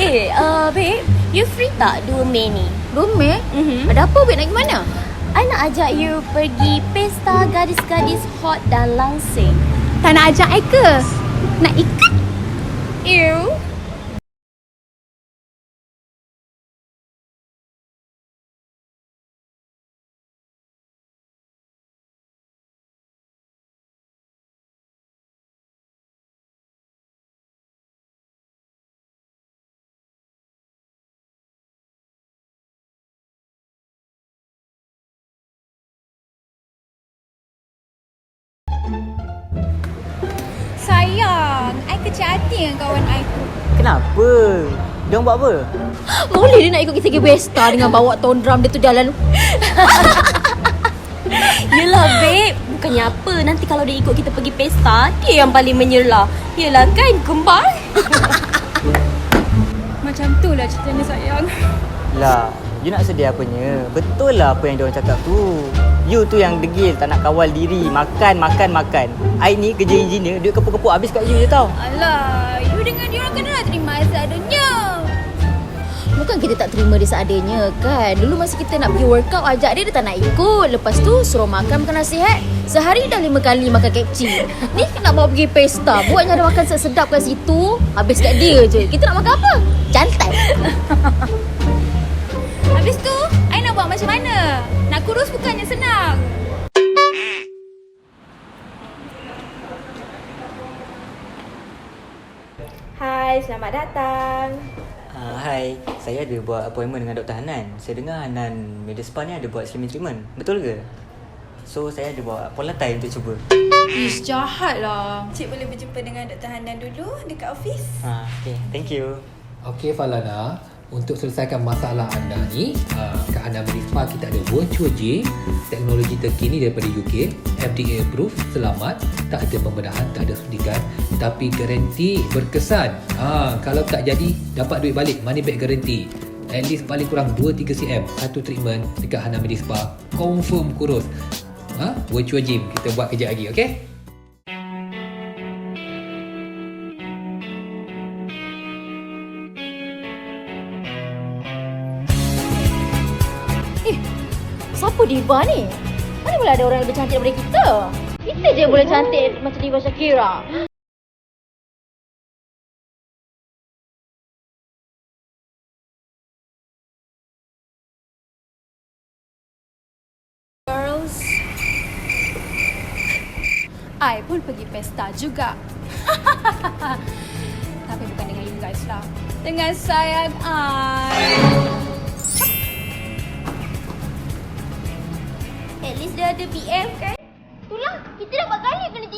Babe, you free tak 2 Mei ni? 2 Mei? Ada apa babe, nak pergi mana? I nak ajak you pergi pesta gadis-gadis hot dan langsing. Tak nak ajak I ke? Nak ikut? Ew. Sayang, I kecil hati dengan kawan I tu. Kenapa? Diorang buat apa? Boleh dia nak ikut kita pergi pesta dengan bawa tone drum dia tu jalan. Yelah babe, bukannya apa. Nanti kalau dia ikut kita pergi pesta, dia yang paling menyerlah. Yelah kan, kembar. Macam tu lah ceritanya sayang. Lah, you nak sedih apanya? Betul lah apa yang diorang cakap tu. You tu yang degil, tak nak kawal diri. Makan. I ni kerja engineer, duit kepuk-kepuk habis kat you je tau. Alah, you dengan dia orang kena terima seadanya. Bukan kita tak terima dia seadanya kan. Dulu masa kita nak pergi workout, ajak dia tak nak ikut. Lepas tu suruh makan nasihat. Sehari dah 5 kali makan kecil. Ni nak bawa pergi pesta, buatnya ada makan sedap kat situ, habis kat dia je. Kita nak makan apa? Cantai. Habis tu, I nak buat macam mana? Nak kurus bukannya senang. Hai, selamat datang. Hai, saya ada buat appointment dengan Dr. Hanan. Saya dengar Hanan Media Spa ni ada buat slimming treatment. Betul ke? So, saya ada buat Polatai untuk cuba. Ish, jahat lah. Cik boleh berjumpa dengan Dr. Hanan dulu dekat office? Okay, thank you. Okey Falana, untuk selesaikan masalah anda ni, kat Hanan Media Spa kita ada Virtual Gym, teknologi terkini daripada UK, FDA approved, selamat, tak ada pembedahan, tak ada suntikan, tapi garanti berkesan. Kalau tak jadi, dapat duit balik, money back guarantee. At least paling kurang 2-3 cm satu treatment dekat Hanan Media Spa, confirm kurus. Virtual Gym, kita buat kejap lagi, okey? Siapa diva ni? Mana boleh ada orang lebih cantik daripada kita? Kita je boleh cantik macam Diva Shakira. Girls, I pun pergi pesta juga. Tapi bukan dengan you guys lah. Dengan sayang I. At least dia ada BF kan? Itulah, kita dah 4 kali kena